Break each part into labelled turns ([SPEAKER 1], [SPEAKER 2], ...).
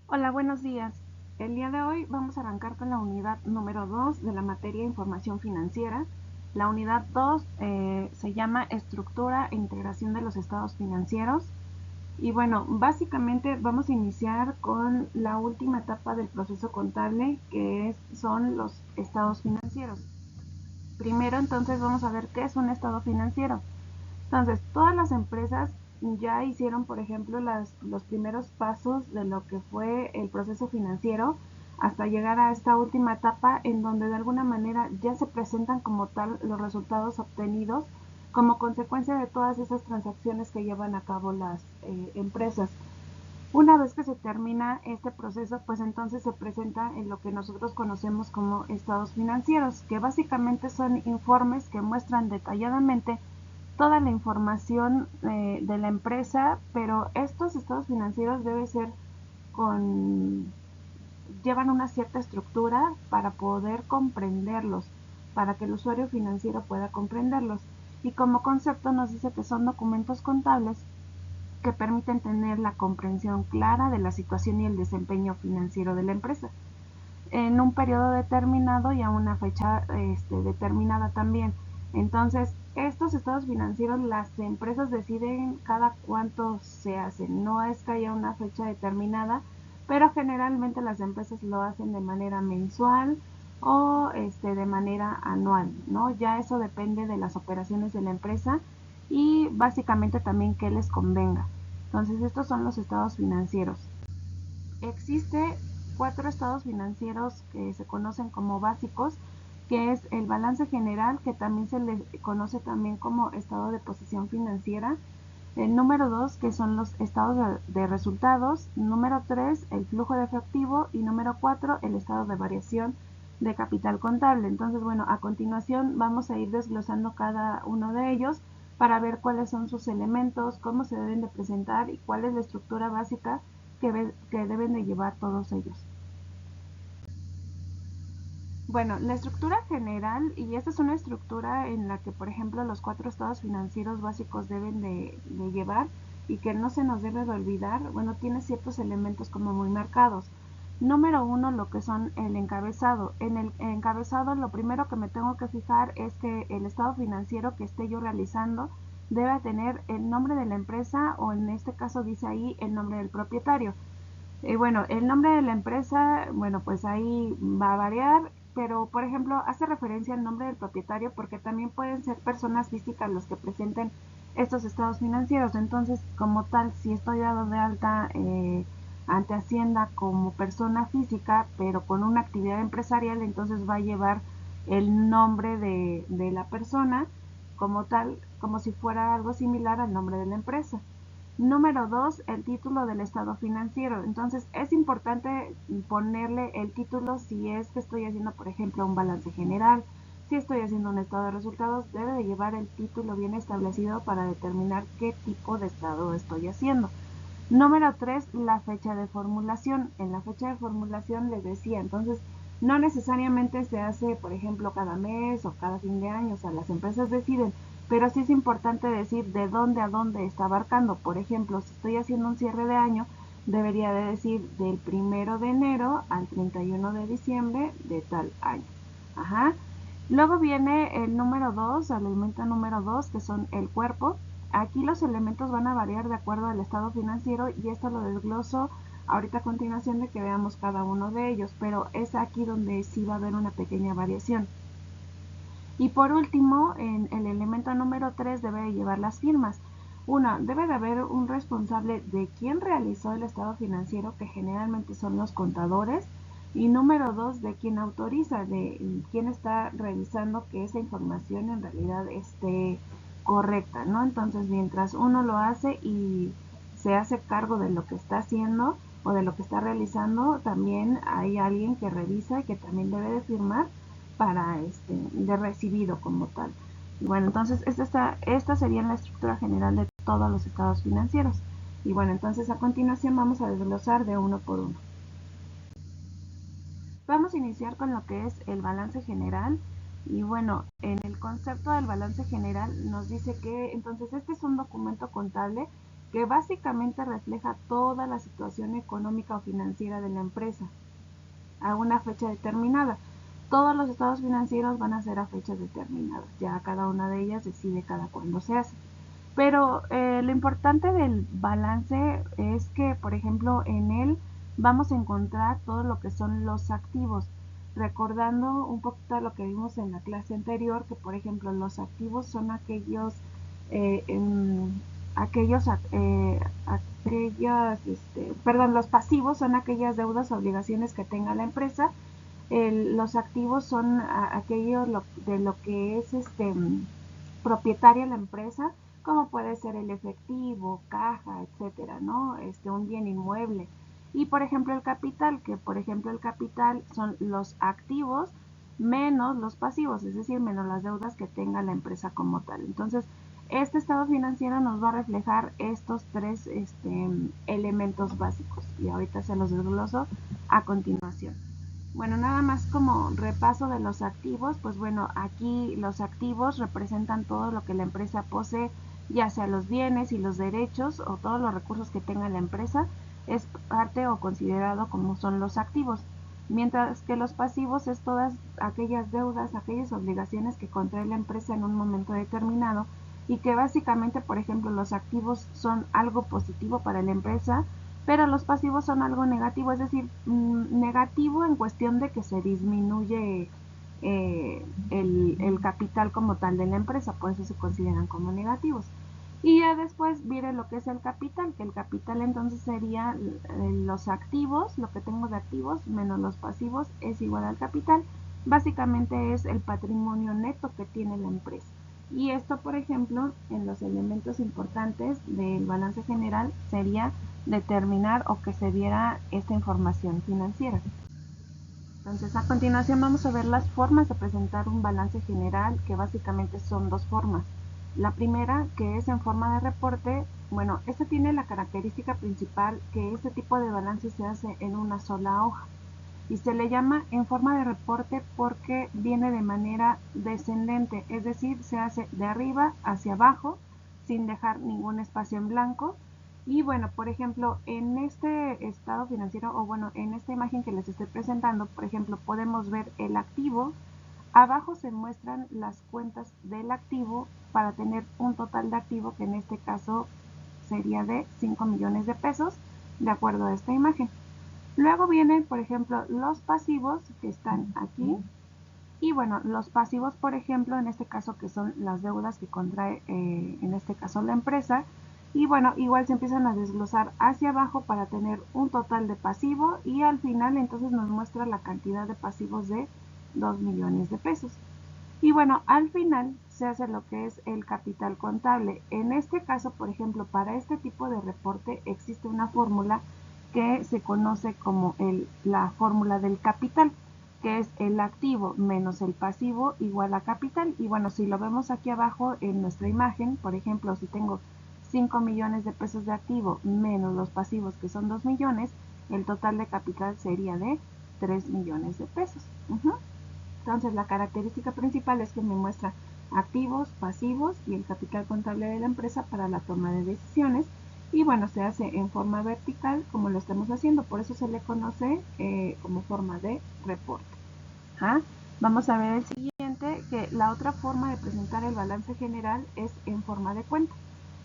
[SPEAKER 1] Hola, buenos días. El día de hoy vamos a arrancar con la unidad número 2 de la materia Información Financiera. La unidad 2 se llama Estructura e Integración de los Estados Financieros. Y bueno, básicamente vamos a iniciar con la última etapa del proceso contable, que son los estados financieros. Primero, entonces, vamos a ver qué es un estado financiero. Entonces, todas las empresas ya hicieron, por ejemplo, los primeros pasos de lo que fue el proceso financiero hasta llegar a esta última etapa en donde de alguna manera ya se presentan como tal los resultados obtenidos como consecuencia de todas esas transacciones que llevan a cabo las empresas. Una vez que se termina este proceso, pues entonces se presenta en lo que nosotros conocemos como estados financieros, que básicamente son informes que muestran detalladamente toda la información de la empresa, pero estos estados financieros deben ser con llevan una cierta estructura para poder comprenderlos, para que el usuario financiero pueda comprenderlos. Y como concepto nos dice que son documentos contables que permiten tener la comprensión clara de la situación y el desempeño financiero de la empresa en un periodo determinado y a una fecha determinada también. Entonces, estos estados financieros las empresas deciden cada cuánto se hacen, no es que haya una fecha determinada, pero generalmente las empresas lo hacen de manera mensual o de manera anual, ¿no? Ya eso depende de las operaciones de la empresa y básicamente también qué les convenga. Entonces, estos son los estados financieros. Existe cuatro estados financieros que se conocen como básicos, que es el balance general, que también se le conoce también como estado de posición financiera. El número 2, que son los estados de resultados. Número 3, el flujo de efectivo. Y número 4, el estado de variación de capital contable. Entonces, bueno, a continuación vamos a ir desglosando cada uno de ellos para ver cuáles son sus elementos, cómo se deben de presentar y cuál es la estructura básica que deben de llevar todos ellos. Bueno, la estructura general, y esta es una estructura en la que, por ejemplo, los cuatro estados financieros básicos deben de llevar y que no se nos debe de olvidar, bueno, tiene ciertos elementos como muy marcados. Número uno, lo que son el encabezado. En el encabezado lo primero que me tengo que fijar es que el estado financiero que esté yo realizando debe tener el nombre de la empresa o en este caso dice ahí el nombre del propietario. Bueno, el nombre de la empresa, bueno, pues ahí va a variar, pero por ejemplo hace referencia al nombre del propietario porque también pueden ser personas físicas los que presenten estos estados financieros. Entonces, como tal, si estoy dado de alta ante Hacienda como persona física, pero con una actividad empresarial, entonces va a llevar el nombre de la persona como tal, como si fuera algo similar al nombre de la empresa. Número 2, el título del estado financiero. Entonces, es importante ponerle el título si es que estoy haciendo, por ejemplo, un balance general. Si estoy haciendo un estado de resultados, debe de llevar el título bien establecido para determinar qué tipo de estado estoy haciendo. Número 3, la fecha de formulación. En la fecha de formulación les decía, entonces, no necesariamente se hace, por ejemplo, cada mes o cada fin de año, o sea, las empresas deciden, pero sí es importante decir de dónde a dónde está abarcando. Por ejemplo, si estoy haciendo un cierre de año, debería de decir del 1 de enero al 31 de diciembre de tal año. Ajá. Luego viene el número 2, el elemento número 2, que son el cuerpo. Aquí los elementos van a variar de acuerdo al estado financiero y esto lo desgloso ahorita a continuación de que veamos cada uno de ellos, pero es aquí donde sí va a haber una pequeña variación. Y por último, en el elemento número 3 debe de llevar las firmas. Una, debe de haber un responsable de quién realizó el estado financiero, que generalmente son los contadores. Y número 2, de quién autoriza, de quién está revisando que esa información en realidad esté correcta, ¿no? Entonces, mientras uno lo hace y se hace cargo de lo que está haciendo o de lo que está realizando, también hay alguien que revisa y que también debe de firmar para de recibido como tal. Y bueno, entonces esta sería la estructura general de todos los estados financieros. Y bueno, entonces a continuación vamos a desglosar de uno por uno. Vamos a iniciar con lo que es el balance general. Y bueno, en el concepto del balance general nos dice que entonces este es un documento contable que básicamente refleja toda la situación económica o financiera de la empresa a una fecha determinada. Todos los estados financieros van a ser a fechas determinadas, ya cada una de ellas decide cada cuándo se hace. Pero lo importante del balance es que, por ejemplo, en él vamos a encontrar todo lo que son los activos, recordando un poquito lo que vimos en la clase anterior, que por ejemplo los activos son aquellos, eh, em, aquellos, perdón, los pasivos son aquellas deudas o obligaciones que tenga la empresa. Los activos son aquellos de lo que es propietaria la empresa, como puede ser el efectivo, caja, etcétera, ¿no? Un bien inmueble. Y por ejemplo el capital, que por ejemplo el capital son los activos menos los pasivos, es decir, menos las deudas que tenga la empresa como tal. Entonces, este estado financiero nos va a reflejar estos tres elementos básicos y ahorita se los desgloso a continuación. Bueno, nada más como repaso de los activos, pues bueno, aquí los activos representan todo lo que la empresa posee, ya sea los bienes y los derechos o todos los recursos que tenga la empresa, es parte o considerado como son los activos. Mientras que los pasivos es todas aquellas deudas, aquellas obligaciones que contrae la empresa en un momento determinado y que básicamente, por ejemplo, los activos son algo positivo para la empresa, pero los pasivos son algo negativo, es decir, negativo en cuestión de que se disminuye el capital como tal de la empresa, por eso se consideran como negativos. Y ya después viene lo que es el capital, que el capital entonces sería los activos, lo que tengo de activos menos los pasivos es igual al capital. Básicamente es el patrimonio neto que tiene la empresa. Y esto, por ejemplo, en los elementos importantes del balance general sería determinar o que se diera esta información financiera. Entonces, a continuación vamos a ver las formas de presentar un balance general, que básicamente son dos formas. La primera, que es en forma de reporte, bueno, esta tiene la característica principal que este tipo de balance se hace en una sola hoja y se le llama en forma de reporte porque viene de manera descendente, es decir, se hace de arriba hacia abajo sin dejar ningún espacio en blanco. Y bueno, por ejemplo, en este estado financiero o bueno, en esta imagen que les estoy presentando, por ejemplo, podemos ver el activo. Abajo se muestran las cuentas del activo para tener un total de activo que en este caso sería de 5 millones de pesos, de acuerdo a esta imagen. Luego vienen, por ejemplo, los pasivos que están aquí. Y bueno, los pasivos, por ejemplo, en este caso que son las deudas que contrae, en este caso la empresa. Y bueno, igual se empiezan a desglosar hacia abajo para tener un total de pasivo y al final entonces nos muestra la cantidad de pasivos de 2 millones de pesos. Y bueno, al final se hace lo que es el capital contable. En este caso, por ejemplo, para este tipo de reporte existe una fórmula que se conoce como la fórmula del capital, que es el activo menos el pasivo igual a capital. Y bueno, si lo vemos aquí abajo en nuestra imagen, por ejemplo, si tengo 5 millones de pesos de activo menos los pasivos que son 2 millones, el total de capital sería de 3 millones de pesos. Entonces la característica principal es que me muestra activos, pasivos y el capital contable de la empresa para la toma de decisiones. Y bueno, se hace en forma vertical como lo estamos haciendo, por eso se le conoce como forma de reporte. ¿Ah? Vamos a ver el siguiente, que la otra forma de presentar el balance general es en forma de cuenta.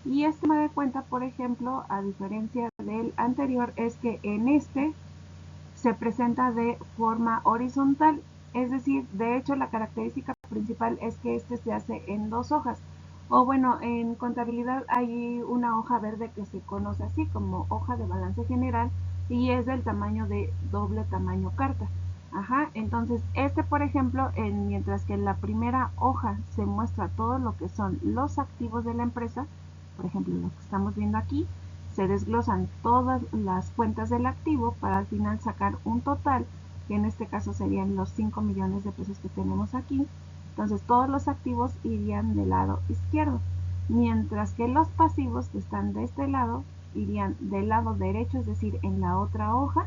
[SPEAKER 1] Y este forma de cuenta, por ejemplo, a diferencia del anterior, es que en este se presenta de forma horizontal, es decir, de hecho la característica principal es que este se hace en dos hojas. O bueno, en contabilidad hay una hoja verde que se conoce así como hoja de balance general y es del tamaño de doble tamaño carta. Ajá, entonces por ejemplo, mientras que en la primera hoja se muestra todo lo que son los activos de la empresa, por ejemplo, lo que estamos viendo aquí, se desglosan todas las cuentas del activo para al final sacar un total, que en este caso serían los 5 millones de pesos que tenemos aquí. Entonces todos los activos irían del lado izquierdo, mientras que los pasivos que están de este lado irían del lado derecho, es decir, en la otra hoja.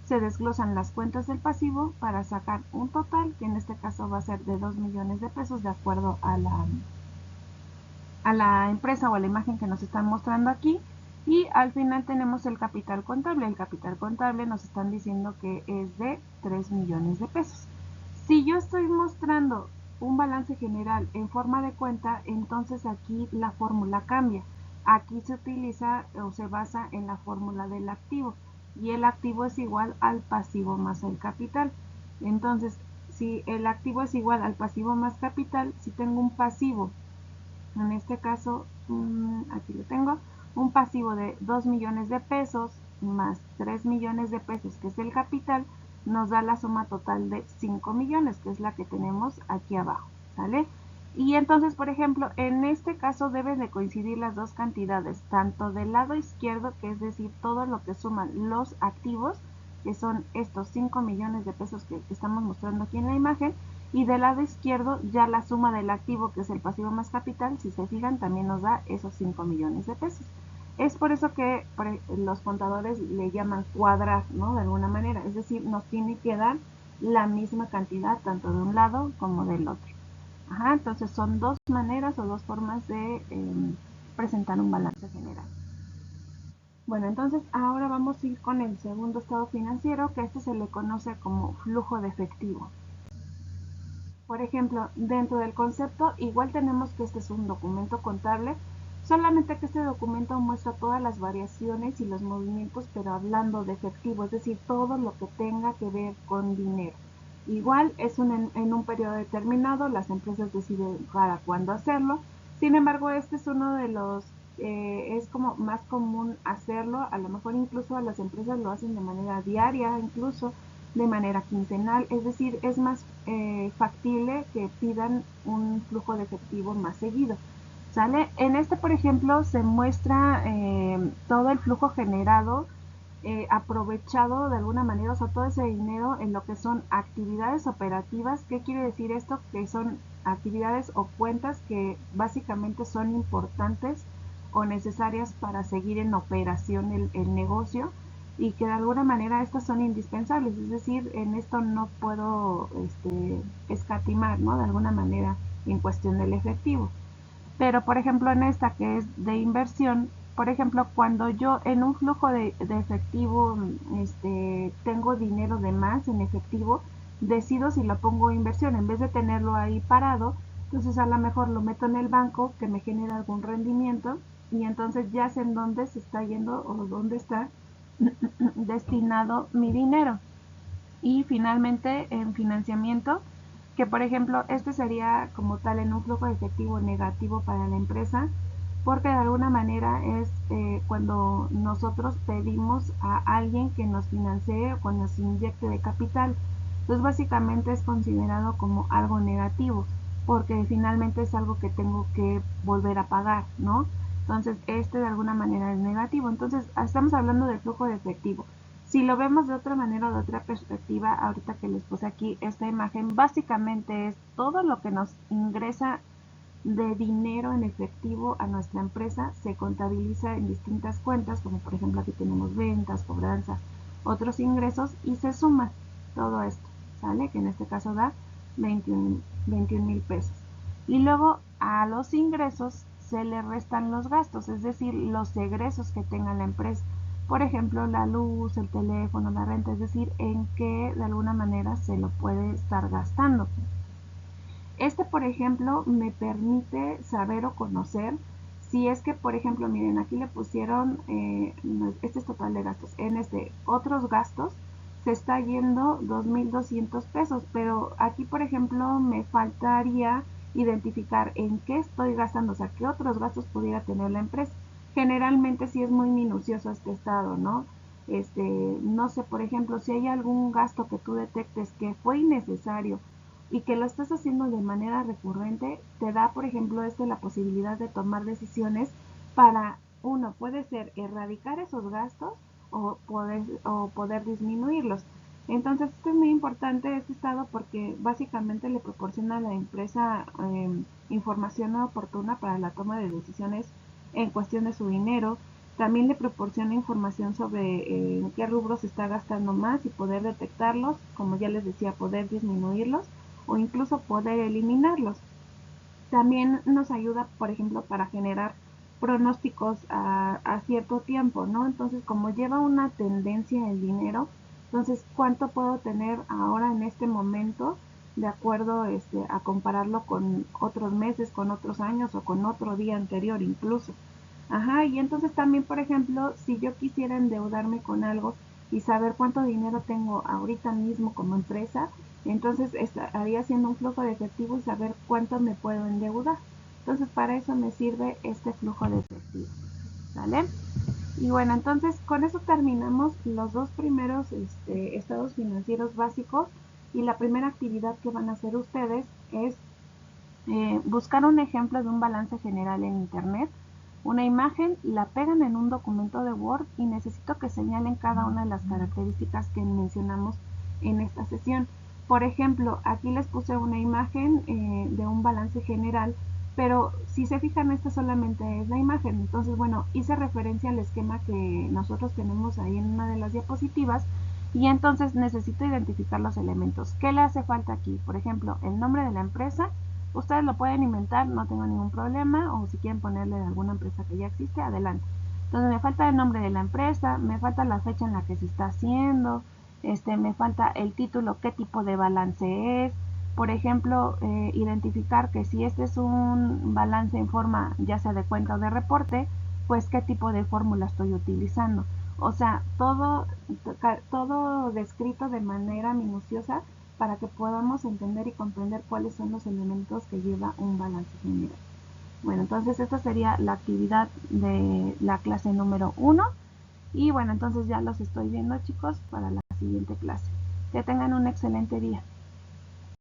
[SPEAKER 1] Se desglosan las cuentas del pasivo para sacar un total, que en este caso va a ser de 2 millones de pesos de acuerdo a la empresa o a la imagen que nos están mostrando aquí. Y al final tenemos el capital contable. El capital contable nos están diciendo que es de 3 millones de pesos. Si yo estoy mostrando un balance general en forma de cuenta, entonces aquí la fórmula cambia. Aquí se utiliza o se basa en la fórmula del activo y el activo es igual al pasivo más el capital. Entonces, si el activo es igual al pasivo más capital, si tengo un pasivo, en este caso, aquí lo tengo, un pasivo de 2 millones de pesos más 3 millones de pesos, que es el capital, nos da la suma total de 5 millones, que es la que tenemos aquí abajo, ¿sale? Y entonces, por ejemplo, en este caso deben de coincidir las dos cantidades, tanto del lado izquierdo, que es decir, todo lo que suman los activos, que son estos 5 millones de pesos que estamos mostrando aquí en la imagen, y del lado izquierdo ya la suma del activo, que es el pasivo más capital, si se fijan, también nos da esos 5 millones de pesos. Es por eso que los contadores le llaman cuadrar, ¿no? De alguna manera, es decir, nos tiene que dar la misma cantidad tanto de un lado como del otro. Ajá, entonces son dos maneras o dos formas de presentar un balance general. Bueno, entonces ahora vamos a ir con el segundo estado financiero, que este se le conoce como flujo de efectivo. Por ejemplo, dentro del concepto, igual tenemos que este es un documento contable, solamente que este documento muestra todas las variaciones y los movimientos, pero hablando de efectivo, es decir, todo lo que tenga que ver con dinero. Igual es en un periodo determinado, las empresas deciden para cuándo hacerlo. Sin embargo, este es uno de los, es como más común hacerlo, a lo mejor incluso a las empresas lo hacen de manera diaria, incluso de manera quincenal, es decir, es más factible que pidan un flujo de efectivo más seguido. ¿Sale? En este, por ejemplo, se muestra todo el flujo generado, aprovechado de alguna manera, o sea, todo ese dinero en lo que son actividades operativas. ¿Qué quiere decir esto? Que son actividades o cuentas que básicamente son importantes o necesarias para seguir en operación el negocio y que de alguna manera estas son indispensables, es decir, en esto no puedo escatimar, ¿no? De alguna manera en cuestión del efectivo. Pero, por ejemplo, en esta que es de inversión, por ejemplo, cuando yo en un flujo de efectivo tengo dinero de más en efectivo, decido si lo pongo en inversión. En vez de tenerlo ahí parado, entonces a lo mejor lo meto en el banco que me genera algún rendimiento y entonces ya sé en dónde se está yendo o dónde está destinado mi dinero. Y finalmente en financiamiento, que por ejemplo este sería como tal en un flujo de efectivo negativo para la empresa, porque de alguna manera es cuando nosotros pedimos a alguien que nos financie o que nos inyecte de capital. Entonces básicamente es considerado como algo negativo, porque finalmente es algo que tengo que volver a pagar, ¿no? Entonces este de alguna manera es negativo. Entonces estamos hablando del flujo de efectivo. Si lo vemos de otra manera o de otra perspectiva, ahorita que les puse aquí esta imagen, básicamente es todo lo que nos ingresa de dinero en efectivo a nuestra empresa, se contabiliza en distintas cuentas, como por ejemplo aquí tenemos ventas, cobranza, otros ingresos, y se suma todo esto, ¿sale? Que en este caso da 21 mil pesos. Y luego a los ingresos se le restan los gastos, es decir, los egresos que tenga la empresa. Por ejemplo, la luz, el teléfono, la renta, es decir, en qué de alguna manera se lo puede estar gastando. Este, por ejemplo, me permite saber o conocer si es que, por ejemplo, miren, aquí le pusieron, este es total de gastos, en otros gastos se está yendo 2.200 pesos, pero aquí, por ejemplo, me faltaría identificar en qué estoy gastando, o sea, qué otros gastos pudiera tener la empresa. Generalmente sí es muy minucioso este estado, ¿no? No sé, por ejemplo, si hay algún gasto que tú detectes que fue innecesario y que lo estás haciendo de manera recurrente, te da, por ejemplo, la posibilidad de tomar decisiones para, uno, puede ser erradicar esos gastos o poder disminuirlos. Entonces, esto es muy importante, este estado, porque básicamente le proporciona a la empresa información oportuna para la toma de decisiones en cuestión de su dinero. También le proporciona información sobre en qué rubros se está gastando más y poder detectarlos, como ya les decía, poder disminuirlos o incluso poder eliminarlos. También nos ayuda, por ejemplo, para generar pronósticos a cierto tiempo, ¿no? Entonces, como lleva una tendencia el dinero, entonces, ¿cuánto puedo tener ahora en este momento de acuerdo a compararlo con otros meses, con otros años o con otro día anterior incluso? Ajá, y entonces también, por ejemplo, si yo quisiera endeudarme con algo y saber cuánto dinero tengo ahorita mismo como empresa, entonces estaría haciendo un flujo de efectivo y saber cuánto me puedo endeudar. Entonces, para eso me sirve este flujo de efectivo, ¿sale? Y bueno, entonces con eso terminamos los dos primeros estados financieros básicos, y la primera actividad que van a hacer ustedes es buscar un ejemplo de un balance general en internet, una imagen, la pegan en un documento de Word y necesito que señalen cada una de las características que mencionamos en esta sesión. Por ejemplo, aquí les puse una imagen de un balance general, pero si se fijan, esta solamente es la imagen. Entonces, bueno, hice referencia al esquema que nosotros tenemos ahí en una de las diapositivas, y entonces necesito identificar los elementos. ¿Qué le hace falta aquí? Por ejemplo, el nombre de la empresa. Ustedes lo pueden inventar, no tengo ningún problema, o si quieren ponerle de alguna empresa que ya existe, adelante. Entonces me falta el nombre de la empresa, me falta la fecha en la que se está haciendo, me falta el título, qué tipo de balance es. Por ejemplo, identificar que si este es un balance en forma ya sea de cuenta o de reporte, pues qué tipo de fórmula estoy utilizando. O sea, todo descrito de manera minuciosa para que podamos entender y comprender cuáles son los elementos que lleva un balance general. Bueno, entonces esta sería la actividad de la clase número 1, y bueno, entonces ya los estoy viendo, chicos, para la siguiente clase. Que tengan un excelente día.